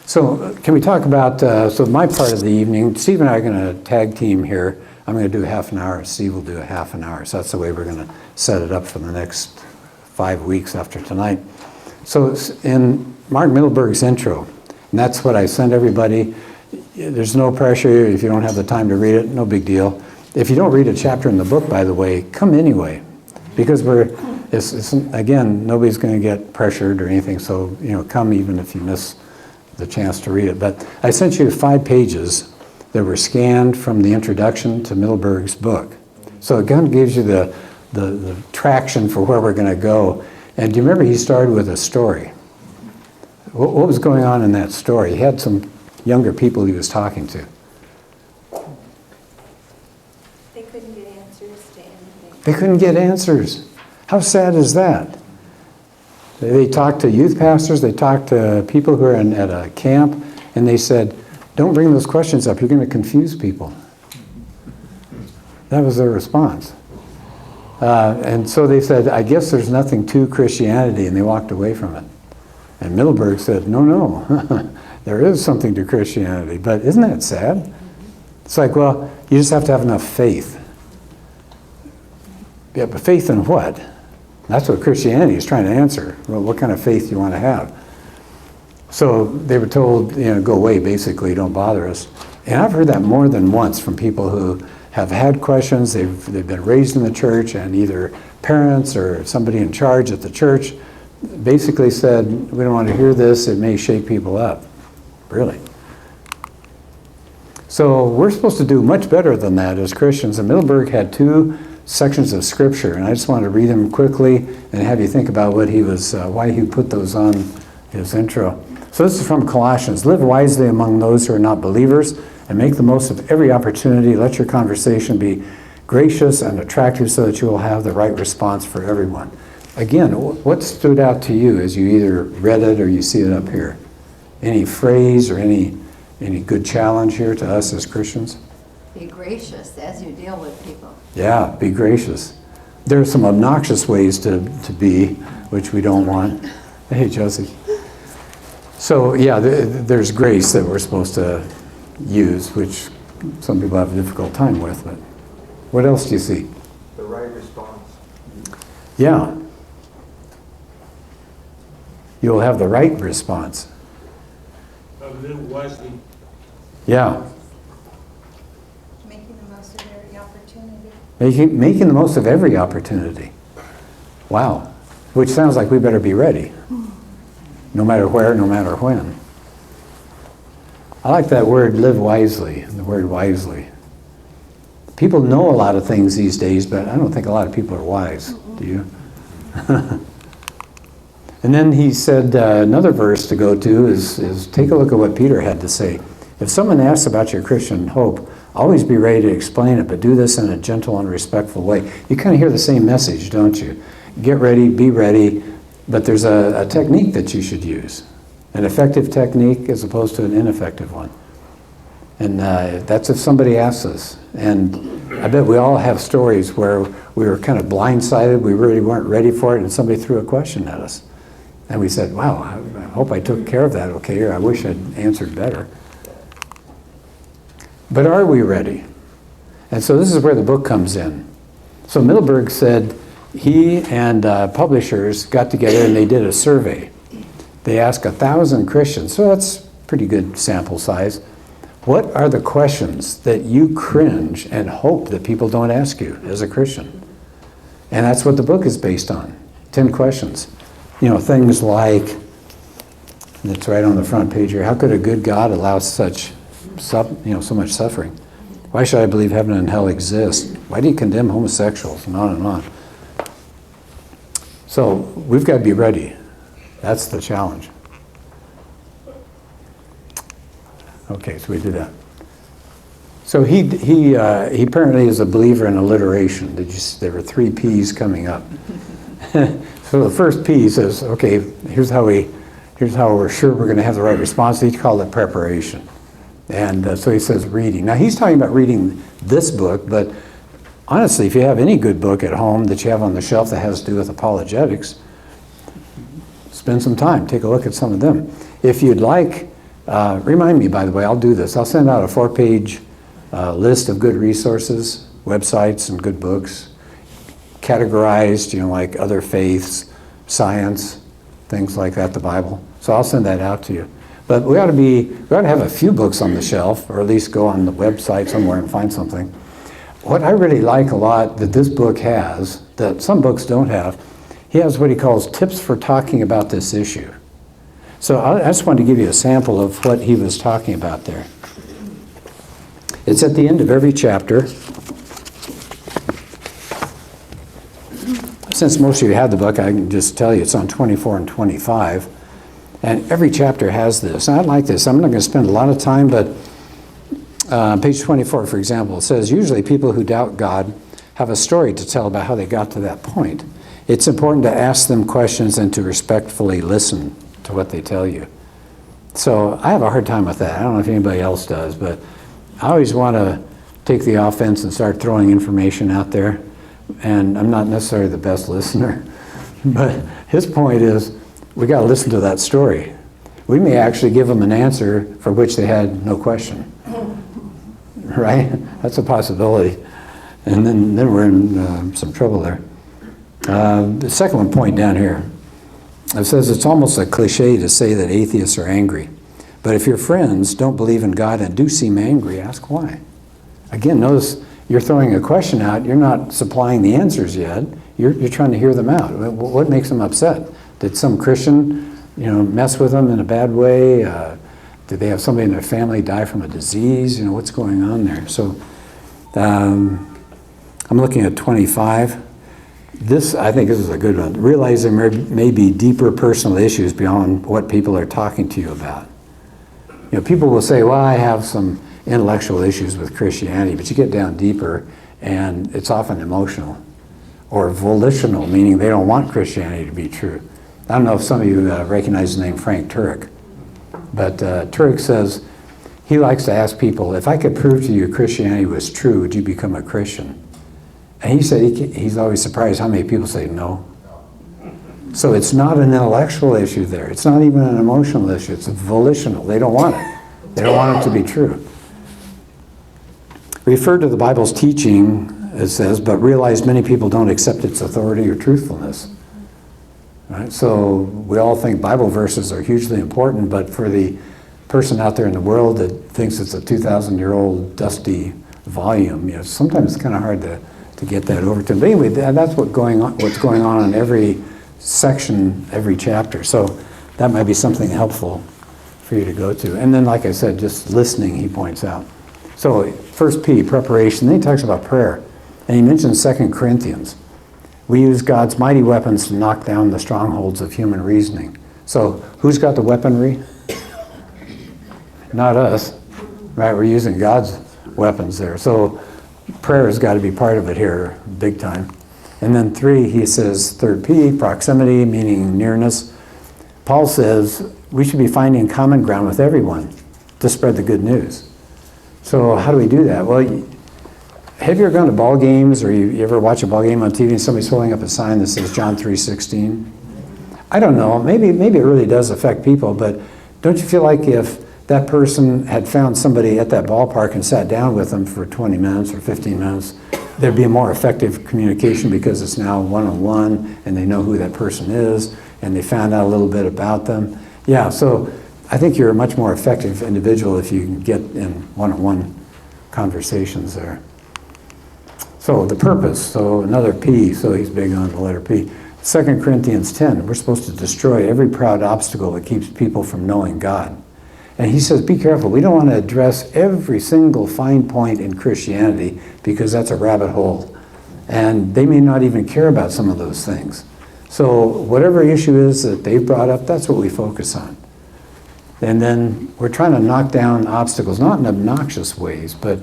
So can we talk about, so my part of the evening, Steve and I are going to tag team here. I'm going to do half an hour, Steve will do a half an hour. So that's the way we're going to set it up for the next 5 weeks after tonight. So in Mark Mittelberg's intro, and that's what I send everybody. There's no pressure. If you don't have the time to read it, no big deal. If you don't read a chapter in the book, by the way, come anyway. Because again, nobody's going to get pressured or anything. So, come even if you miss the chance to read it. But I sent you 5 pages that were scanned from the introduction to Mittelberg's book. So it kind of gives you the traction for where we're going to go. And do you remember he started with a story? What was going on in that story? He had some younger people he was talking to. They couldn't get answers to anything. They couldn't get answers. How sad is that? They talked to youth pastors, they talked to people who are at a camp, and they said, don't bring those questions up, you're going to confuse people. That was their response. And so they said, I guess there's nothing to Christianity, and they walked away from it. And Mittelberg said, no, there is something to Christianity. But isn't that sad? It's like, well, you just have to have enough faith. Yeah, but faith in what? That's what Christianity is trying to answer. Well, what kind of faith do you want to have? So they were told, go away, basically, don't bother us. And I've heard that more than once from people who have had questions. They've been raised in the church, and either parents or somebody in charge at the church basically said, we don't want to hear this, it may shake people up. Really. So we're supposed to do much better than that as Christians. And Mittelberg had 2 sections of scripture, and I just want to read them quickly and have you think about what he was, why he put those on his intro. So this is from Colossians. Live wisely among those who are not believers, and make the most of every opportunity. Let your conversation be gracious and attractive so that you will have the right response for everyone. Again, what stood out to you as you either read it or you see it up here? Any phrase or any good challenge here to us as Christians? Be gracious as you deal with people. Yeah, be gracious. There are some obnoxious ways to be, which we don't want. Hey, Josie. So, yeah, there's grace that we're supposed to use, which some people have a difficult time with. But what else do you see? The right response. Yeah. You'll have the right response. Live wisely. Yeah. Making the most of every opportunity. Making the most of every opportunity. Wow. Which sounds like we better be ready. No matter where, no matter when. I like that word, live wisely, the word wisely. People know a lot of things these days, but I don't think a lot of people are wise. Do you? And then he said another verse to go to is take a look at what Peter had to say. If someone asks about your Christian hope, always be ready to explain it, but do this in a gentle and respectful way. You kind of hear the same message, don't you? Get ready, be ready, but there's a technique that you should use. An effective technique as opposed to an ineffective one. And that's if somebody asks us. And I bet we all have stories where we were kind of blindsided, we really weren't ready for it, and somebody threw a question at us. And we said, wow, I hope I took care of that okay, or I wish I'd answered better. But are we ready? And so this is where the book comes in. So Mittelberg said he and publishers got together and they did a survey. They asked 1,000 Christians, so that's pretty good sample size. What are the questions that you cringe and hope that people don't ask you as a Christian? And that's what the book is based on, 10 questions. Things like, and it's right on the front page here, how could a good God allow so much suffering? Why should I believe heaven and hell exist? Why do you condemn homosexuals? And on and on. So we've got to be ready. That's the challenge. Okay, so we did that. So he apparently is a believer in alliteration. There were 3 P's coming up. So the first P says, okay, here's how we're sure we're going to have the right response. He called it preparation. And so he says reading. Now he's talking about reading this book, but honestly, if you have any good book at home that you have on the shelf that has to do with apologetics, spend some time, take a look at some of them. If you'd like Remind me, by the way, I'll do this. I'll send out a 4-page list of good resources, websites and good books, categorized, like other faiths, science, things like that, the Bible. So I'll send that out to you. But we ought to have a few books on the shelf, or at least go on the website somewhere and find something. What I really like a lot that this book has, that some books don't have, he has what he calls tips for talking about this issue. So I just wanted to give you a sample of what he was talking about there. It's at the end of every chapter. Since most of you have the book, I can just tell you it's on 24 and 25. And every chapter has this. And I like this. I'm not going to spend a lot of time, but page 24, for example, it says, usually people who doubt God have a story to tell about how they got to that point. It's important to ask them questions and to respectfully listen to what they tell you. So I have a hard time with that. I don't know if anybody else does, but I always want to take the offense and start throwing information out there. And I'm not necessarily the best listener. But his point is, we got to listen to that story. We may actually give them an answer for which they had no question. Right? That's a possibility. And then we're in some trouble there. The second point down here, it says it's almost a cliche to say that atheists are angry. But if your friends don't believe in God and do seem angry, ask why. Again, notice you're throwing a question out. You're not supplying the answers yet. You're trying to hear them out. What makes them upset? Did some Christian, mess with them in a bad way? Did they have somebody in their family die from a disease? What's going on there? So I'm looking at 25. I think this is a good one. Realize there may be deeper personal issues beyond what people are talking to you about. People will say, well, I have some intellectual issues with Christianity, but you get down deeper and it's often emotional or volitional, meaning they don't want Christianity to be true. I don't know if some of you recognize the name Frank Turek, but Turek says he likes to ask people, if I could prove to you Christianity was true, would you become a Christian? And he said he's always surprised how many people say no. So it's not an intellectual issue there. It's not even an emotional issue. It's volitional. They don't want it. They don't want it to be true. Refer to the Bible's teaching, it says, but realize many people don't accept its authority or truthfulness. Right? So we all think Bible verses are hugely important, but for the person out there in the world that thinks it's a 2,000-year-old dusty volume, sometimes it's kind of hard to get that over to them. But anyway, that's what's going on in every section, every chapter. So that might be something helpful for you to go to. And then, like I said, just listening, he points out. So first P, preparation. Then he talks about prayer. And he mentions 2 Corinthians. We use God's mighty weapons to knock down the strongholds of human reasoning. So who's got the weaponry? Not us, right? We're using God's weapons there. So prayer has got to be part of it here, big time. And then 3, he says, third P, proximity, meaning nearness. Paul says we should be finding common ground with everyone to spread the good news. So how do we do that? Well, have you ever gone to ball games, or you ever watch a ball game on TV and somebody's holding up a sign that says John 3:16? I don't know. Maybe it really does affect people, but don't you feel like if that person had found somebody at that ballpark and sat down with them for 20 minutes or 15 minutes, there'd be a more effective communication because it's now one-on-one and they know who that person is and they found out a little bit about them. Yeah, so I think you're a much more effective individual if you can get in one-on-one conversations there. So the purpose, so another P, so he's big on the letter P. 2 Corinthians 10, we're supposed to destroy every proud obstacle that keeps people from knowing God. And he says, be careful. We don't want to address every single fine point in Christianity because that's a rabbit hole. And they may not even care about some of those things. So whatever issue is that they've brought up, that's what we focus on. And then we're trying to knock down obstacles, not in obnoxious ways, but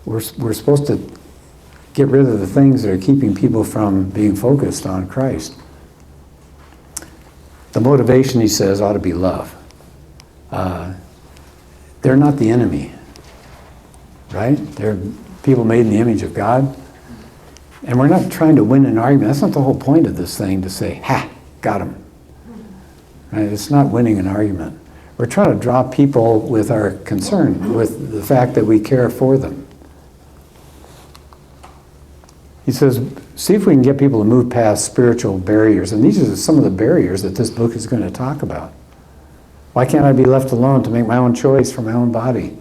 we're supposed to get rid of the things that are keeping people from being focused on Christ. The motivation, he says, ought to be love. They're not the enemy, right? They're people made in the image of God. And we're not trying to win an argument. That's not the whole point of this thing, to say, ha, got him. Right? It's not winning an argument. We're trying to draw people with our concern, with the fact that we care for them. He says, see if we can get people to move past spiritual barriers. And these are some of the barriers that this book is going to talk about. Why can't I be left alone to make my own choice for my own body?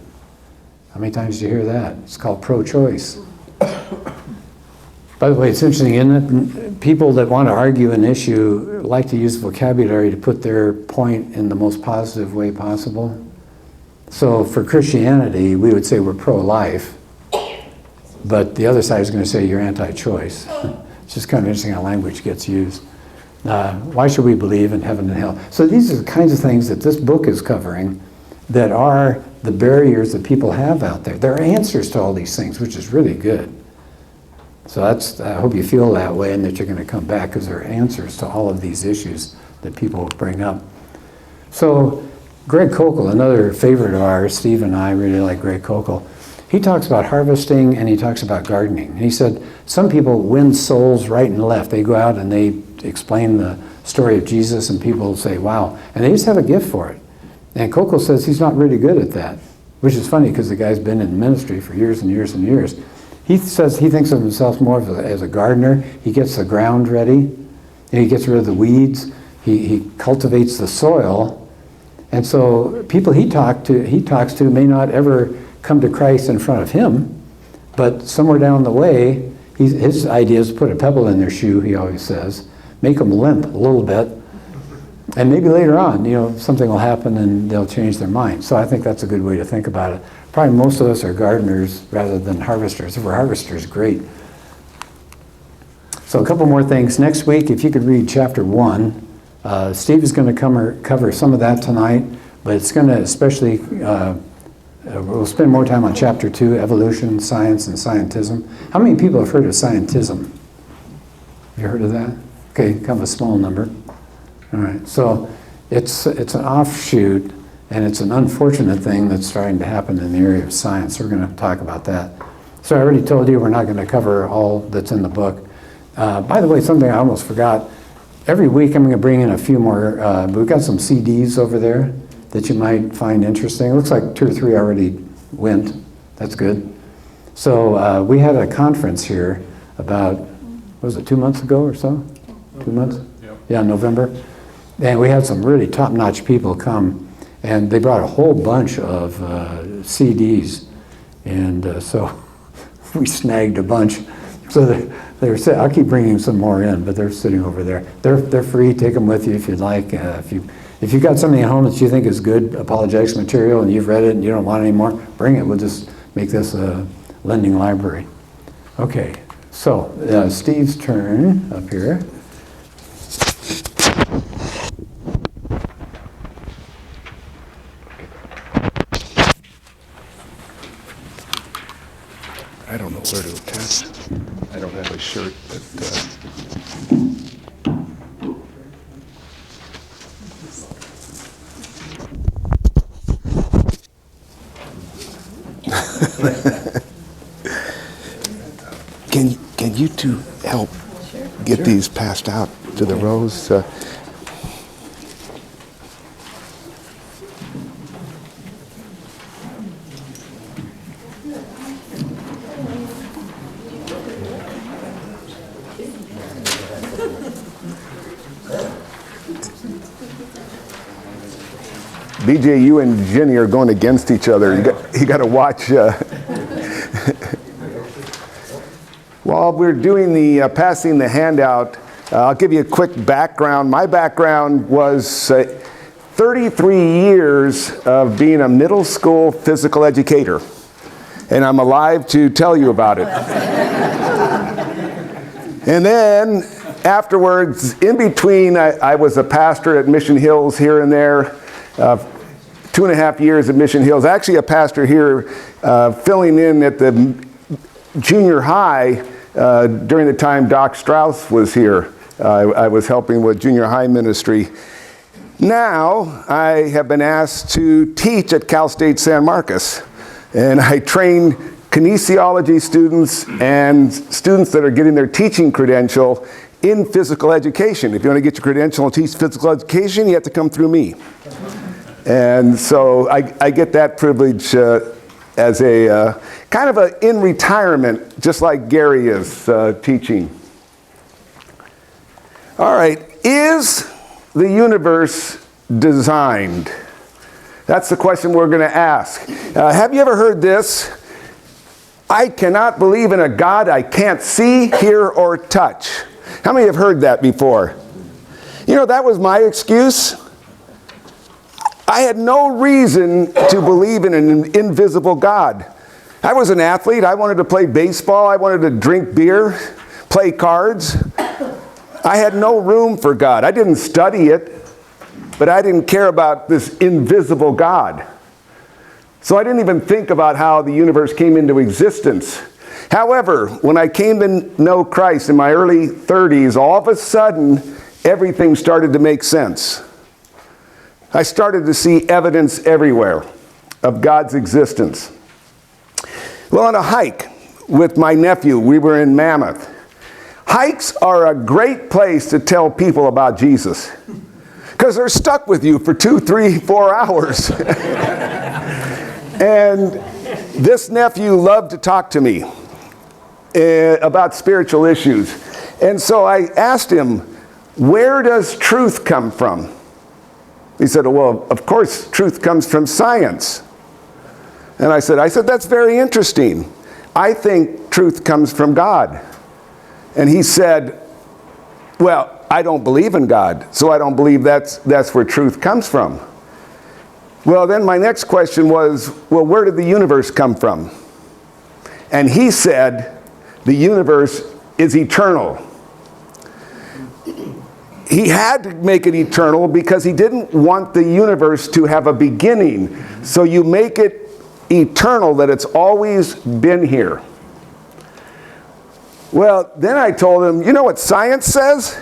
How many times do you hear that? It's called pro-choice. By the way, it's interesting, isn't it? People that want to argue an issue like to use vocabulary to put their point in the most positive way possible. So for Christianity, we would say we're pro-life, but the other side is going to say you're anti-choice. It's just kind of interesting how language gets used. Why should we believe in heaven and hell? So these are the kinds of things that this book is covering that are the barriers that people have out there. There are answers to all these things, which is really good. So I hope you feel that way and that you're going to come back, because there are answers to all of these issues that people bring up. So Greg Koukl, another favorite of ours, Steve and I really like Greg Koukl. He talks about harvesting and he talks about gardening. And he said some people win souls right and left. They go out and they explain the story of Jesus and people say, wow. And they just have a gift for it. And Koukl says he's not really good at that, which is funny because the guy's been in ministry for years and years and years. He says he thinks of himself more as a gardener. He gets the ground ready, and he gets rid of the weeds. He cultivates the soil. And so people he talks to may not ever come to Christ in front of him, but somewhere down the way, his idea is to put a pebble in their shoe, he always says, make them limp a little bit, and maybe later on, something will happen and they'll change their mind. So I think that's a good way to think about it. Probably most of us are gardeners rather than harvesters. If we're harvesters, great. So a couple more things. Next week, if you could read chapter 1, Steve is going to cover some of that tonight, but it's going to especially, we'll spend more time on chapter 2, evolution, science, and scientism. How many people have heard of scientism? Have you heard of that? Okay, kind of a small number. All right, so it's an offshoot, and it's an unfortunate thing that's starting to happen in the area of science. We're going to talk about that. So I already told you we're not going to cover all that's in the book. By the way, something I almost forgot. Every week I'm going to bring in a few more. We've got some CDs over there that you might find interesting. It looks like 2 or 3 already went. That's good. So we had a conference here about, what was it, 2 months ago or so? 2 months? Yeah, November. And we had some really top-notch people come, and they brought a whole bunch of CDs, and so we snagged a bunch. So they were saying, I'll keep bringing some more in, but they're sitting over there. They're free. Take them with you if you'd like. If you've got something at home that you think is good apologetics material and you've read it and you don't want it anymore, bring it. We'll just make this a lending library. Okay, so Steve's turn up here. I don't know where to attach it. I don't have a shirt that... Can you two help get these passed out to the rows? BJ, you and Jenny are going against each other. You got to watch. While we're doing the passing the handout, I'll give you a quick background. My background was 33 years of being a middle school physical educator, and I'm alive to tell you about it. And then afterwards, in between, I was a pastor at Mission Hills here and there. 2.5 years at Mission Hills. Actually a pastor here filling in at the junior high during the time Doc Strauss was here. I was helping with junior high ministry. Now I have been asked to teach at Cal State San Marcos, and I train kinesiology students and students that are getting their teaching credential in physical education. If you want to get your credential and teach physical education, you have to come through me. And so I get that privilege as a kind of in retirement, just like Gary is teaching. All right, is the universe designed? That's the question we're going to ask. Have you ever heard this? I cannot believe in a God I can't see, hear, or touch. How many have heard that before? You know, that was my excuse. I had no reason to believe in an invisible God. I was an athlete. I wanted to play baseball. I wanted to drink beer, play cards. I had no room for God. I didn't study it, but I didn't care about this invisible God. So I didn't even think about how the universe came into existence. However, when I came to know Christ in my early 30s, all of a sudden, everything started to make sense. I started to see evidence everywhere of God's existence. Well, on a hike with my nephew, we were in Mammoth. Hikes are a great place to tell people about Jesus, because they're stuck with you for 2, 3, 4 hours. And this nephew loved to talk to me about spiritual issues. And so I asked him, where does truth come from? He said, well, of course, truth comes from science. And I said, that's very interesting. I think truth comes from God. And he said, well, I don't believe in God, so I don't believe that's where truth comes from. Well, then my next question was, well, where did the universe come from? And he said, the universe is eternal. He had to make it eternal because he didn't want the universe to have a beginning. So you make it eternal, that it's always been here. Well, then I told him, you know what science says?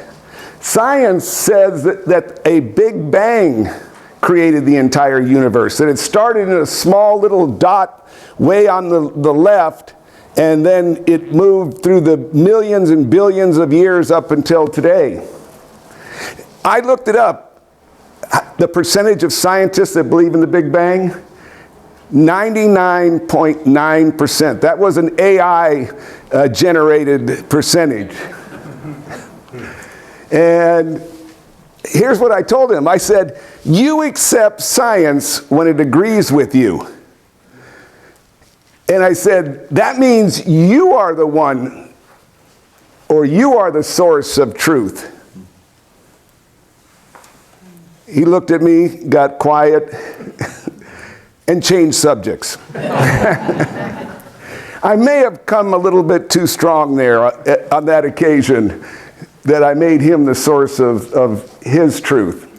Science says that a Big Bang created the entire universe. That it started in a small little dot way on the left, and then it moved through the millions and billions of years up until today. I looked it up. The percentage of scientists that believe in the Big Bang, 99.9%. That was an AI generated percentage. And here's what I told him. I said, you accept science when it agrees with you. And I said, that means you are the one, or you are the source of truth. He looked at me, got quiet, and changed subjects. I may have come a little bit too strong there on that occasion, that I made him the source of his truth.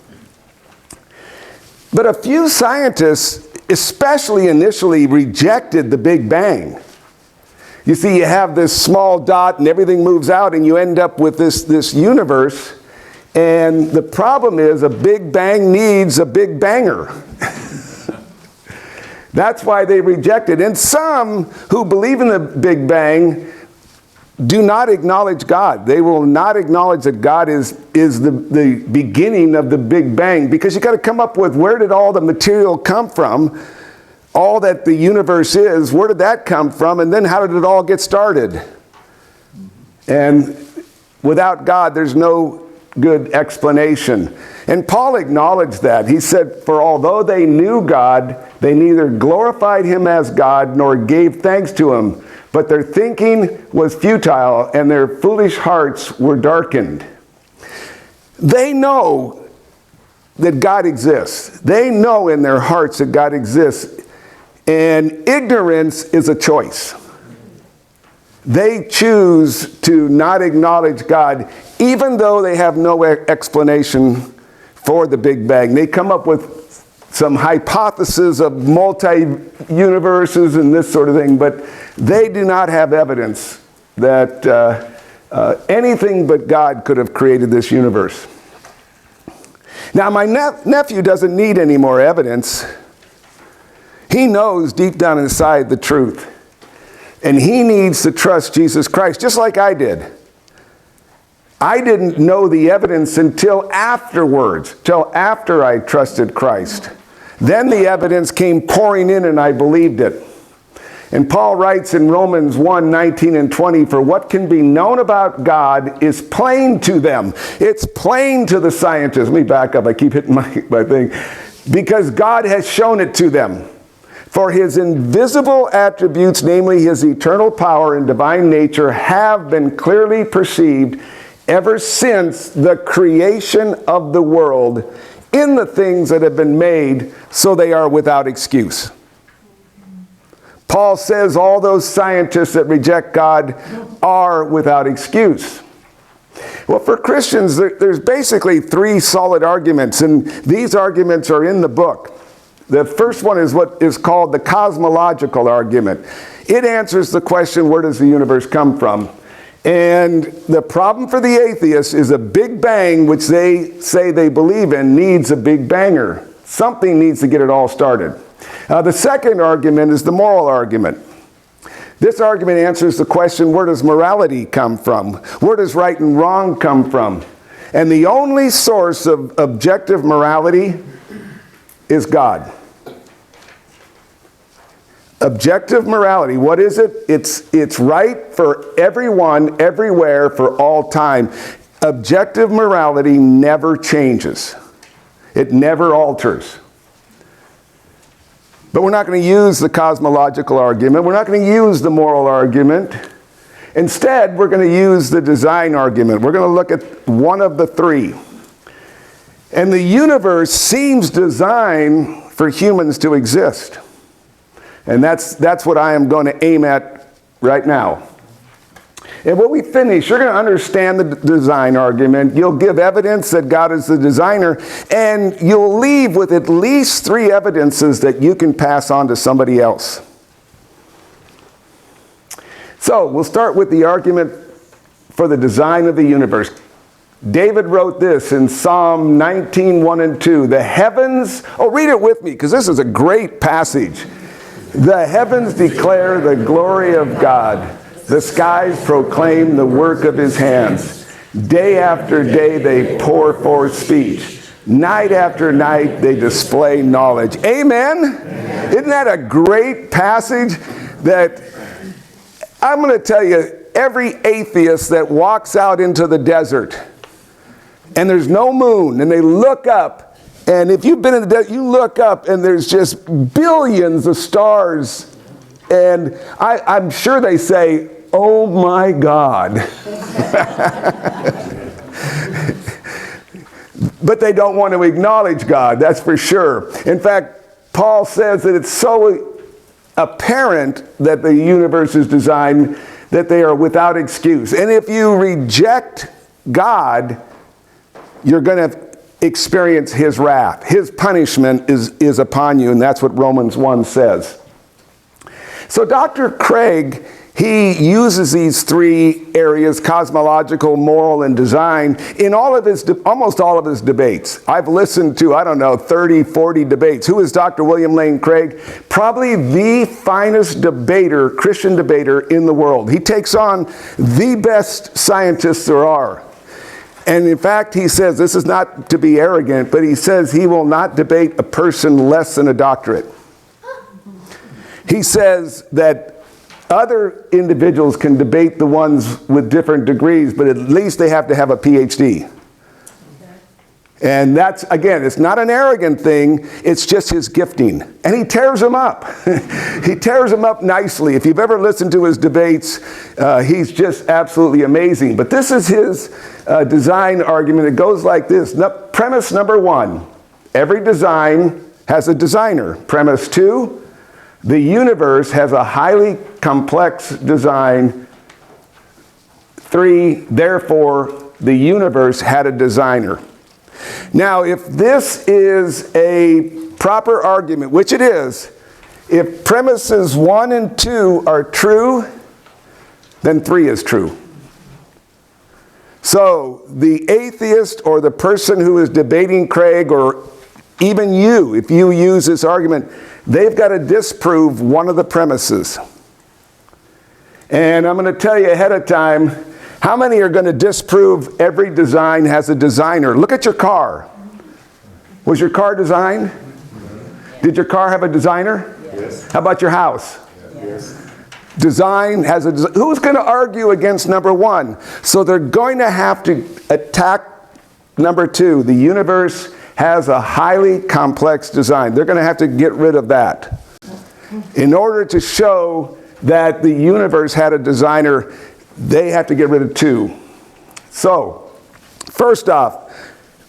But a few scientists, especially initially, rejected the Big Bang. You see, you have this small dot and everything moves out and you end up with this universe. And the problem is a Big Bang needs a Big Banger. That's why they reject it. And some who believe in the Big Bang do not acknowledge God. They will not acknowledge that God is the beginning of the Big Bang, because you got to come up with, where did all the material come from? All that the universe is, where did that come from? And then how did it all get started? And without God, there's no good explanation. And Paul acknowledged that. He said, for although they knew God, they neither glorified him as God nor gave thanks to him, but their thinking was futile and their foolish hearts were darkened. They know that God exists. They know in their hearts that God exists. And ignorance is a choice. They choose to not acknowledge God, even though they have no explanation for the Big Bang. They come up with some hypothesis of multi-universes and this sort of thing, but they do not have evidence that anything but God could have created this universe. Now, my nephew doesn't need any more evidence. He knows deep down inside the truth. And he needs to trust Jesus Christ, just like I did. I didn't know the evidence until afterwards, till after I trusted Christ. Then the evidence came pouring in and I believed it. And Paul writes in Romans 1:19 and 20, for what can be known about God is plain to them. It's plain to the scientists. Let me back up. I keep hitting my thing. Because God has shown it to them. For his invisible attributes, namely his eternal power and divine nature, have been clearly perceived ever since the creation of the world in the things that have been made, so they are without excuse. Paul says all those scientists that reject God are without excuse. Well, for Christians, there's basically three solid arguments, and these arguments are in the book. The first one is what is called the cosmological argument. It answers the question, where does the universe come from? And the problem for the atheists is a big bang, which they say they believe in, needs a big banger. Something needs to get it all started. The second argument is the moral argument. This argument answers the question, where does morality come from? Where does right and wrong come from? And the only source of objective morality is God. Objective morality, what is it? It's right for everyone, everywhere, for all time. Objective morality never changes. It never alters. But we're not going to use the cosmological argument. We're not going to use the moral argument. Instead, we're going to use the design argument. We're going to look at one of the three. And the universe seems designed for humans to exist. And that's what I am going to aim at right now. And when we finish, you're going to understand the design argument. You'll give evidence that God is the designer, and you'll leave with at least three evidences that you can pass on to somebody else. So we'll start with the argument for the design of the universe. David wrote this in Psalm 19:1 and 2. The heavens, read it with me, because this is a great passage. The heavens declare the glory of God. The skies proclaim the work of his hands. Day after day they pour forth speech. Night after night they display knowledge. Amen? Amen. Isn't that a great passage? That I'm going to tell you, every atheist that walks out into the desert and there's no moon and they look up, and if you've been in the desert, you look up and there's just billions of stars, and I'm sure they say, oh my God. But they don't want to acknowledge God, that's for sure. In fact, Paul says that it's so apparent that the universe is designed that they are without excuse. And if you reject God, you're going to experience his wrath. His punishment is upon you, and that's what Romans 1 says. So Dr. Craig, he uses these three areas, cosmological, moral, and design, in almost all of his debates. I've listened to, 30, 40 debates. Who is Dr. William Lane Craig? Probably the finest debater, Christian debater in the world. He takes on the best scientists there are. And in fact, he says, this is not to be arrogant, but he says he will not debate a person less than a doctorate. He says that other individuals can debate the ones with different degrees, but at least they have to have a PhD. And that's, again, it's not an arrogant thing, it's just his gifting. And he tears them up. He tears them up nicely. If you've ever listened to his debates, he's just absolutely amazing. But this is his design argument. It goes like this. Premise number 1, every design has a designer. Premise 2, the universe has a highly complex design. 3, therefore, the universe had a designer. Now, if this is a proper argument, which it is, if premises 1 and 2 are true, then 3 is true. So, the atheist or the person who is debating Craig, or even you, if you use this argument, they've got to disprove one of the premises. And I'm going to tell you ahead of time, how many are going to disprove every design has a designer? Look at your car. Was your car designed? Did your car have a designer? Yes. How about your house? Yes. Design has a design. Who's going to argue against number one? So they're going to have to attack number two. The universe has a highly complex design. They're going to have to get rid of that. In order to show that the universe had a designer, they have to get rid of two. So, first off,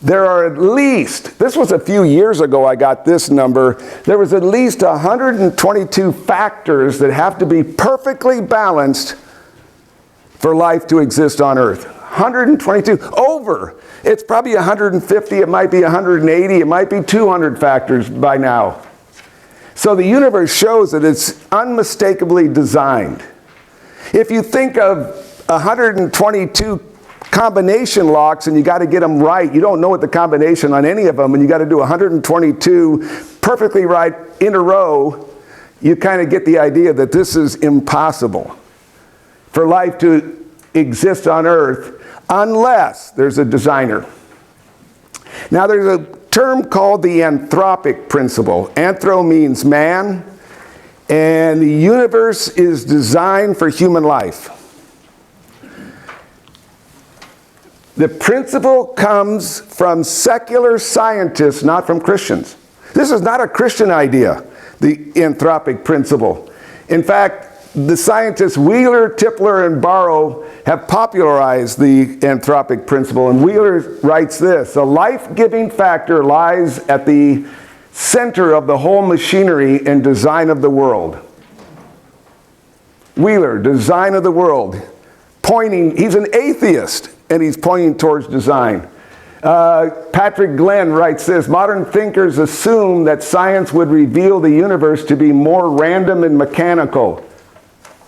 there are at least, this was a few years ago I got this number, there was at least 122 factors that have to be perfectly balanced for life to exist on Earth. 122, over. It's probably 150, it might be 180, it might be 200 factors by now. So the universe shows that it's unmistakably designed. If you think of 122 combination locks and you got to get them right, you don't know what the combination on any of them, and you got to do 122 perfectly right in a row, you kind of get the idea that this is impossible for life to exist on Earth unless there's a designer. Now there's a term called the anthropic principle. Anthro means man, and the universe is designed for human life. The principle comes from secular scientists, not from Christians. This is not a Christian idea, the anthropic principle. In fact, the scientists Wheeler, Tipler, and Barrow have popularized the anthropic principle. And Wheeler writes this: a life-giving factor lies at the center of the whole machinery and design of the world. Wheeler, design of the world. Pointing, he's an atheist, and he's pointing towards design. Patrick Glenn writes this: modern thinkers assume that science would reveal the universe to be more random and mechanical.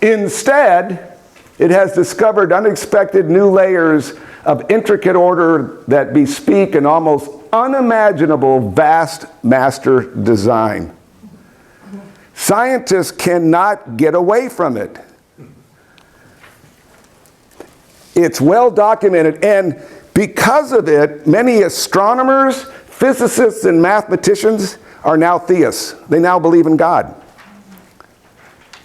Instead, it has discovered unexpected new layers of intricate order that bespeak an almost unimaginable vast master design. Scientists cannot get away from it. It's well documented, and because of it, many astronomers, physicists, and mathematicians are now theists. They now believe in God.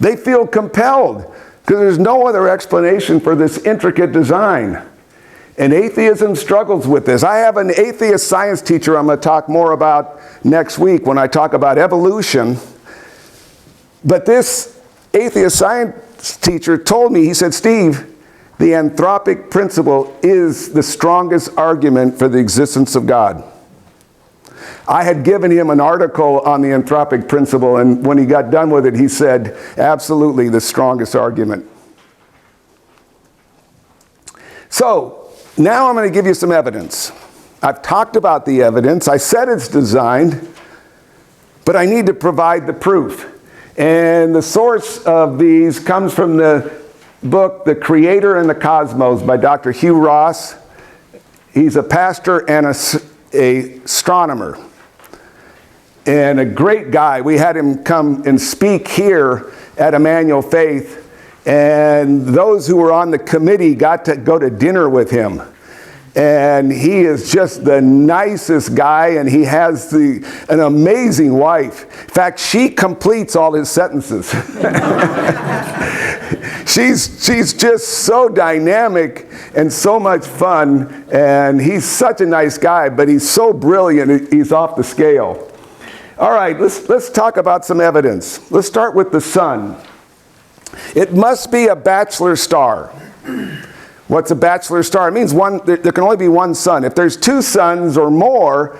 They feel compelled because there's no other explanation for this intricate design. And atheism struggles with this. I have an atheist science teacher I'm going to talk more about next week when I talk about evolution. But this atheist science teacher told me, he said, Steve, the anthropic principle is the strongest argument for the existence of God. I had given him an article on the anthropic principle, and when he got done with it, he said, absolutely the strongest argument. So, now I'm going to give you some evidence. I've talked about the evidence. I said it's designed, but I need to provide the proof. And the source of these comes from the book, The Creator and the Cosmos, by Dr. Hugh Ross. He's a pastor and an astronomer. And a great guy. We had him come and speak here at Emmanuel Faith, and those who were on the committee got to go to dinner with him. And he is just the nicest guy, and he has an amazing wife. In fact, she completes all his sentences. She's just so dynamic and so much fun, and he's such a nice guy, but he's so brilliant, he's off the scale. All right, let's talk about some evidence. Let's start with the sun. It must be a bachelor star. What's a bachelor star? It means there can only be one sun. If there's two suns or more,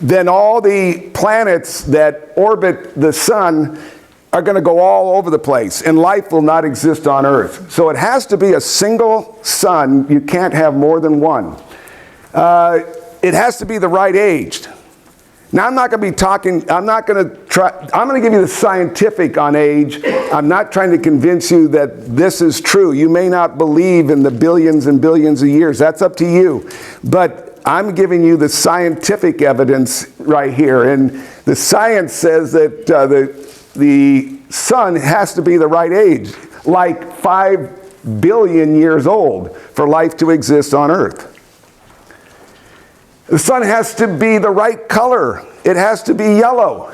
then all the planets that orbit the sun are going to go all over the place, and life will not exist on Earth. So it has to be a single sun. You can't have more than one. It has to be the right age. Now, I'm not going to be talking, I'm going to give you the scientific on age. I'm not trying to convince you that this is true. You may not believe in the billions and billions of years. That's up to you. But I'm giving you the scientific evidence right here. And the science says that the sun has to be the right age, like 5 billion years old, for life to exist on Earth. The sun has to be the right color. It has to be yellow.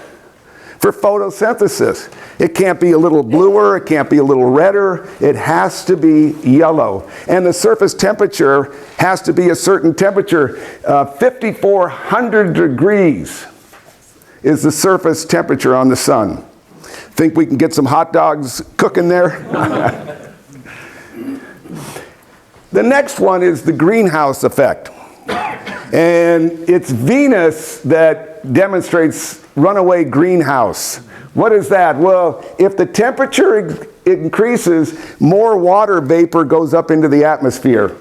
for photosynthesis. It can't be a little bluer, it can't be a little redder, it has to be yellow. And the surface temperature has to be a certain temperature. 5,400 degrees is the surface temperature on the sun. Think we can get some hot dogs cooking there? The next one is the greenhouse effect. And it's Venus that demonstrates runaway greenhouse. What is that? Well, if the temperature increases, more water vapor goes up into the atmosphere.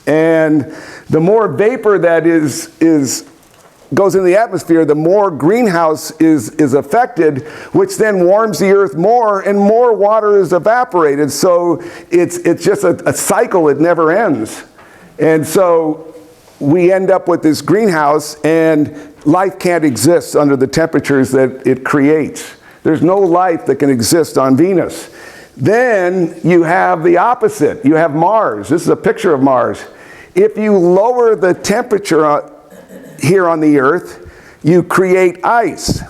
And the more vapor that goes in the atmosphere, the more greenhouse is affected, which then warms the earth more, and more water is evaporated. So it's just a cycle, it never ends. And so we end up with this greenhouse, and life can't exist under the temperatures that it creates. There's no life that can exist on Venus. Then you have the opposite. You have Mars. This is a picture of Mars. If you lower the temperature here on the Earth, you create ice.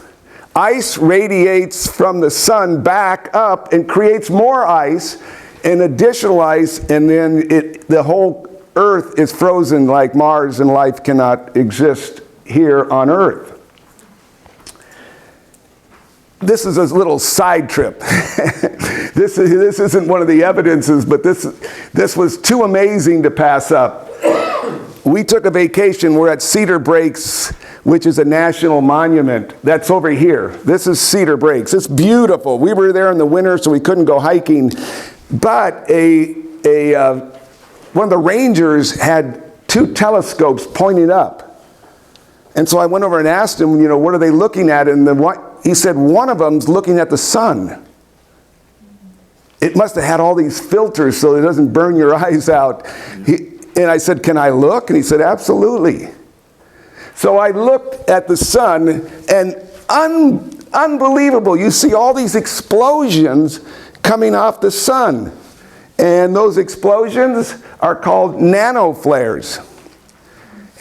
Ice radiates from the sun back up and creates more ice and additional ice, and then the whole Earth is frozen like Mars, and life cannot exist here on Earth. This is a little side trip. This isn't one of the evidences, but this was too amazing to pass up. We took a vacation. We're at Cedar Breaks, which is a national monument. That's over here. This is Cedar Breaks. It's beautiful. We were there in the winter, so we couldn't go hiking. But one of the rangers had 2 telescopes pointing up. And so I went over and asked him, what are they looking at? And he said, one of them's looking at the sun. It must have had all these filters so it doesn't burn your eyes out. And I said, can I look? And he said, absolutely. So I looked at the sun, and unbelievable. You see all these explosions coming off the sun. And those explosions are called nanoflares.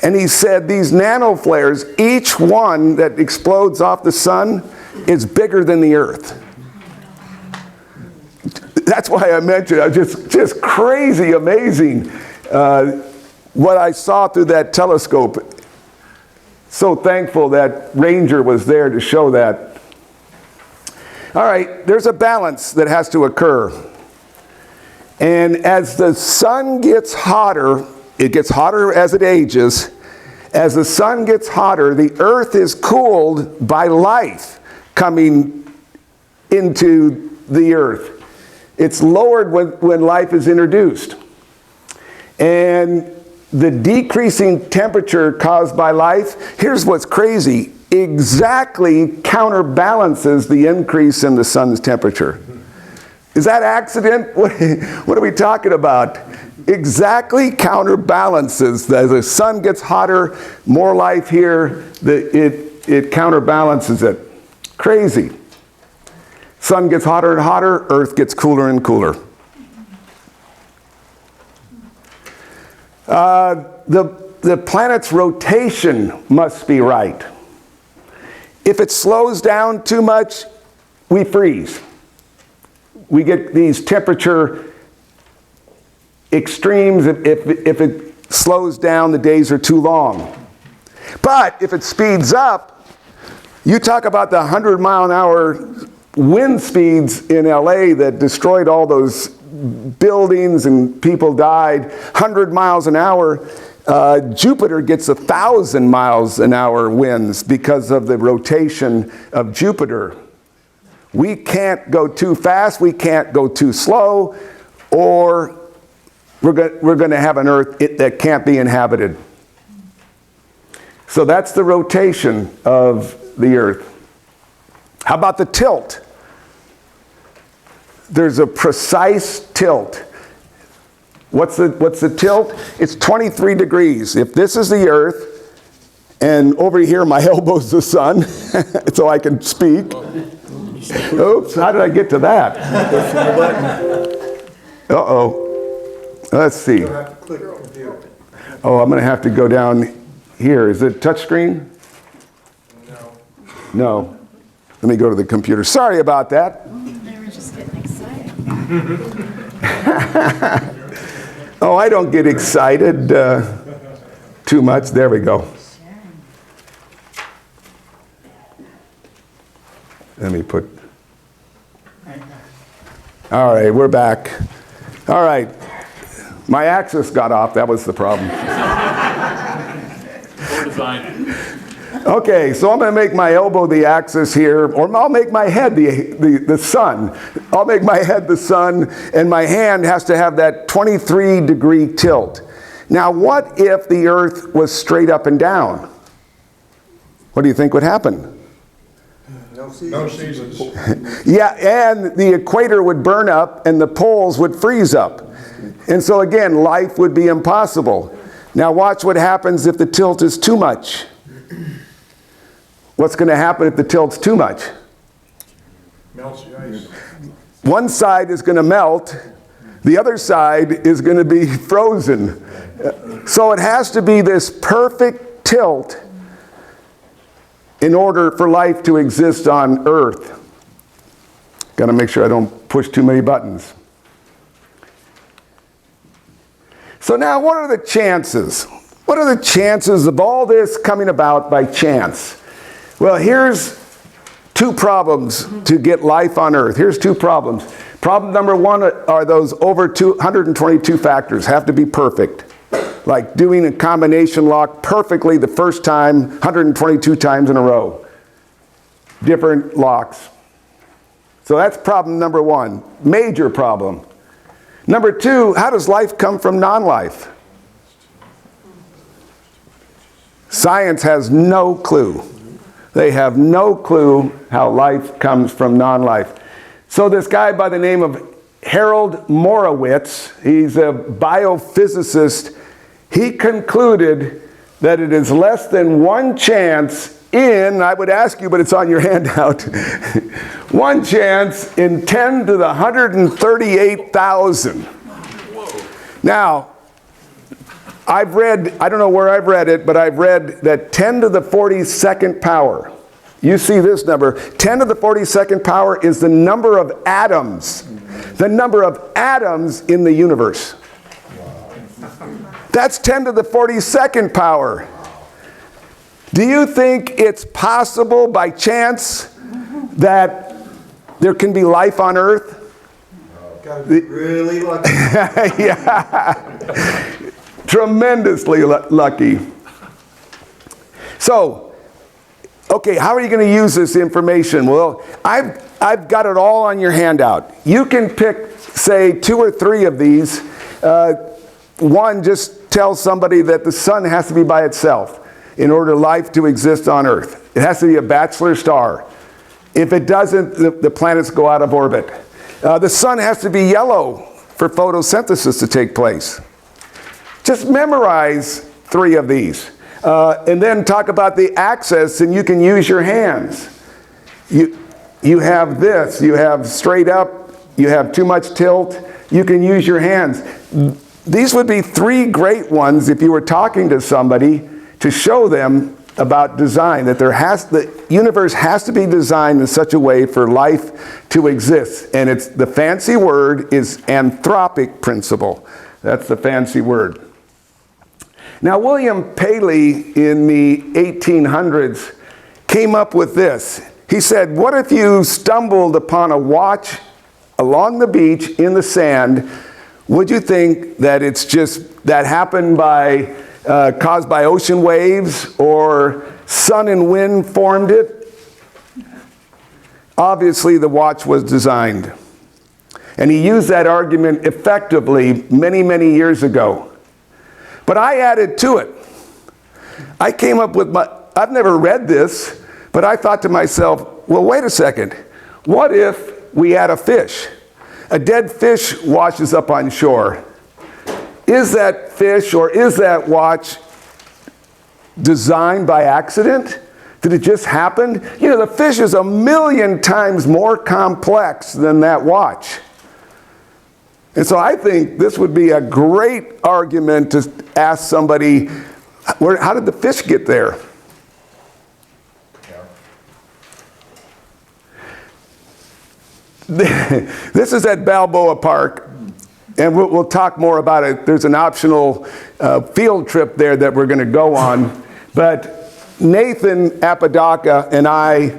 And he said these nanoflares, each one that explodes off the sun is bigger than the Earth. That's why I mentioned it. Just crazy amazing what I saw through that telescope. So thankful that ranger was there to show that. All right, there's a balance that has to occur. And as the sun gets hotter, it gets hotter as it ages. As the sun gets hotter, the earth is cooled by life coming into the earth. It's lowered when life is introduced. And the decreasing temperature caused by life, here's what's crazy, exactly counterbalances the increase in the sun's temperature. Is that accident? What are we talking about? Exactly counterbalances. As the sun gets hotter, more life here, it counterbalances it. Crazy. Sun gets hotter and hotter, earth gets cooler and cooler. The planet's rotation must be right. If it slows down too much, we freeze. We get these temperature extremes. If it slows down, the days are too long. But if it speeds up, you talk about the 100-mile-an-hour wind speeds in LA that destroyed all those buildings and people died. 100 miles an hour. Jupiter gets 1,000 miles an hour winds because of the rotation of Jupiter. We can't go too fast, we can't go too slow, or we're going to have an earth that can't be inhabited. So that's the rotation of the earth. How about the tilt? There's a precise tilt. What's the tilt? It's 23 degrees. If this is the earth, and over here my elbow's the sun, so I can speak. Oops, how did I get to that? Uh-oh. Let's see. Oh, I'm going to have to go down here. Is it touchscreen? No. Let me go to the computer. Sorry about that. They were just getting excited. Oh, I don't get excited too much. There we go. Let me put... All right, we're back. All right. My axis got off. That was the problem. Poor design. Okay, so I'm going to make my elbow the axis here, or I'll make my head the sun. I'll make my head the sun, and my hand has to have that 23-degree tilt. Now, what if the earth was straight up and down? What do you think would happen? No seasons. Yeah, and the equator would burn up, and the poles would freeze up. And so again, life would be impossible. Now watch what happens if the tilt is too much. What's going to happen if the tilt's too much? Melts the ice. One side is going to melt, the other side is going to be frozen. So it has to be this perfect tilt in order for life to exist on Earth. Got to make sure I don't push too many buttons. So now, what are the chances? What are the chances of all this coming about by chance? Well, here's two problems to get life on Earth. Here's two problems. Problem number one are those over 222 factors have to be perfect. Like doing a combination lock perfectly the first time, 122 times in a row. Different locks. So that's problem number one, major problem. Number two, how does life come from non-life? Science has no clue. They have no clue how life comes from non-life. So this guy by the name of Harold Morowitz, he's a biophysicist, he concluded that it is less than one chance in, I would ask you, but it's on your handout, one chance in 10 to the 138,000. Now, I've read, I don't know where I've read it, but I've read that 10 to the 42nd power, you see this number, 10 to the 42nd power is the number of atoms. The number of atoms in the universe. That's 10 to the 42nd power. Do you think it's possible by chance that there can be life on Earth? Gotta be really lucky. Yeah. Tremendously lucky. So, okay, how are you going to use this information? Well, I've got it all on your handout. You can pick, say, 2 or 3 of these. One, just tell somebody that the sun has to be by itself in order for life to exist on Earth. It has to be a bachelor star. If it doesn't, the planets go out of orbit. The sun has to be yellow for photosynthesis to take place. Just memorize 3 of these. And then talk about the axis, and you can use your hands. You have this, you have straight up, you have too much tilt, you can use your hands. These would be 3 great ones if you were talking to somebody to show them about design, that the universe has to be designed in such a way for life to exist. And it's the fancy word is anthropic principle. That's the fancy word. Now, William Paley in the 1800s came up with this. He said, what if you stumbled upon a watch along the beach in the sand? Would you think that it's just that happened by caused by ocean waves, or sun and wind formed it? Obviously, the watch was designed. And he used that argument effectively many, many years ago. But I added to it. I came up with I've never read this, but I thought to myself, well, wait a second. What if we add a fish? A dead fish washes up on shore. Is that fish or is that watch designed by accident? Did it just happen? You know, the fish is 1,000,000 times more complex than that watch. And so I think this would be a great argument to ask somebody, how did the fish get there? This is at Balboa Park, and we'll talk more about it. There's an optional field trip there that we're going to go on. But Nathan Apodaca and I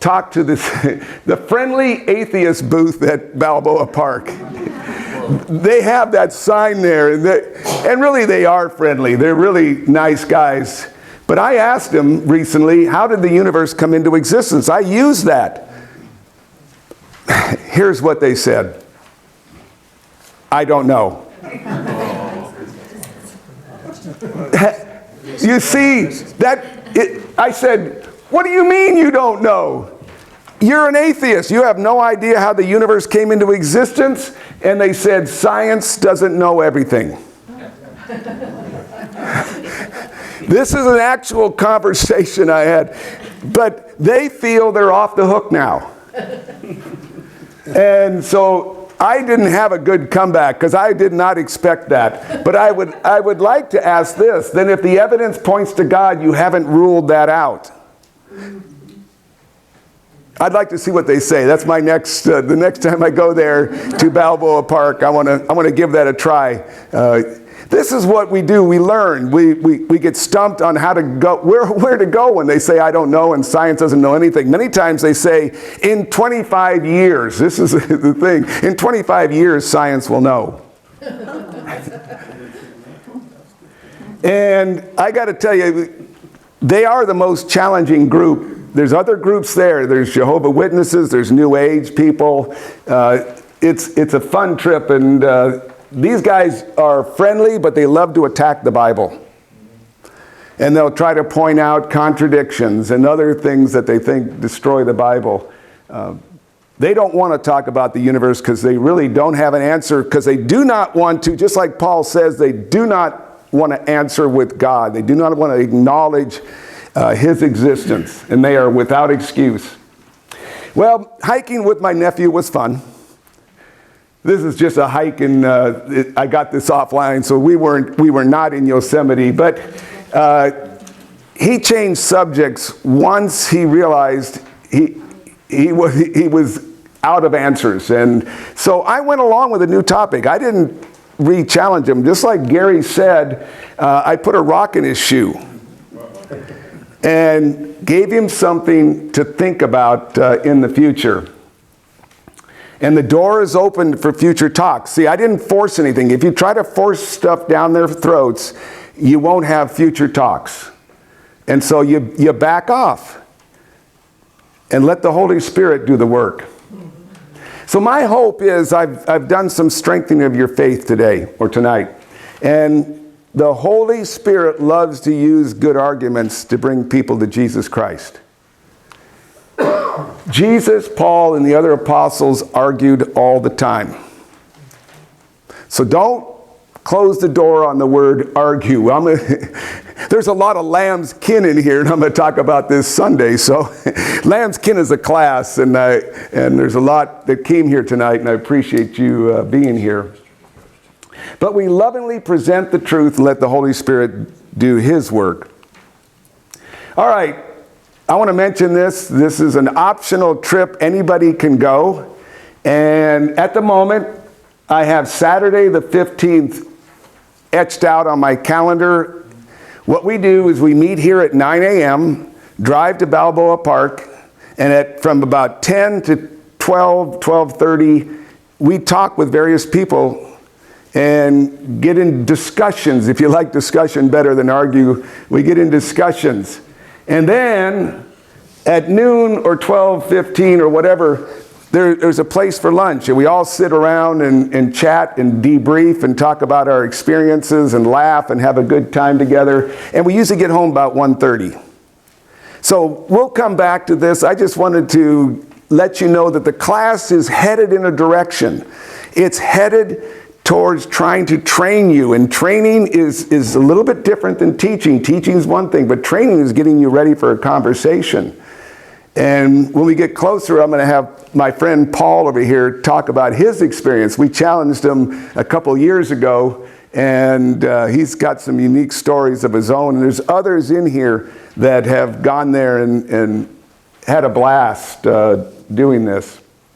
talked to the friendly atheist booth at Balboa Park. They have that sign there, and really they are friendly. They're really nice guys. But I asked them recently, how did the universe come into existence? I used that. Here's what they said. I don't know. You see, I said, what do you mean you don't know? You're an atheist. You have no idea how the universe came into existence? And they said, science doesn't know everything. This is an actual conversation I had. But they feel they're off the hook now. And so I didn't have a good comeback because I did not expect that. But I would like to ask this. Then if the evidence points to God, you haven't ruled that out. I'd like to see what they say. That's my next, the next time I go there to Balboa Park, I want to give that a try. This is what we do. We learn. We get stumped on how to go, where to go when they say, I don't know, and science doesn't know anything. Many times they say, in 25 years, this is the thing, in 25 years, science will know. And I got to tell you, they are the most challenging group. There's other groups there. There's Jehovah's Witnesses. There's New Age people. It's a fun trip, and these guys are friendly, but they love to attack the Bible. And they'll try to point out contradictions and other things that they think destroy the Bible. They don't want to talk about the universe because they really don't have an answer, because they do not want to, just like Paul says, they do not want to answer with God. They do not want to acknowledge his existence, and they are without excuse. Well, hiking with my nephew was fun. This is just a hike, and I got this offline, so we were not in Yosemite. But he changed subjects once he realized he was out of answers, and so I went along with a new topic. I didn't re-challenge him. Just like Gary said, I put a rock in his shoe and gave him something to think about in the future. And the door is open for future talks. See, I didn't force anything. If you try to force stuff down their throats, you won't have future talks. And so you back off and let the Holy Spirit do the work. So my hope is I've done some strengthening of your faith today or tonight. And the Holy Spirit loves to use good arguments to bring people to Jesus Christ. Jesus, Paul, and the other apostles argued all the time. So don't close the door on the word argue. There's a lot of lamb's kin in here, and I'm going to talk about this Sunday. So lamb's kin is a class, and there's a lot that came here tonight, and I appreciate you being here. But we lovingly present the truth and let the Holy Spirit do his work. All right. I want to mention this. This is an optional trip. Anybody can go. And at the moment, I have Saturday the 15th etched out on my calendar. What we do is we meet here at 9 a.m., drive to Balboa Park, and from about 10 to 12:30, we talk with various people and get in discussions. If you like discussion better than argue, we get in discussions. And then at noon or 12:15 or whatever, there's a place for lunch. And we all sit around and chat and debrief and talk about our experiences and laugh and have a good time together. And we usually get home about 1:30. So we'll come back to this. I just wanted to let you know that the class is headed in a direction. It's headed towards trying to train you. And training is a little bit different than teaching. Teaching is one thing, but training is getting you ready for a conversation. And when we get closer, I'm going to have my friend Paul over here talk about his experience. We challenged him a couple years ago, and he's got some unique stories of his own. And there's others in here that have gone there and had a blast doing this.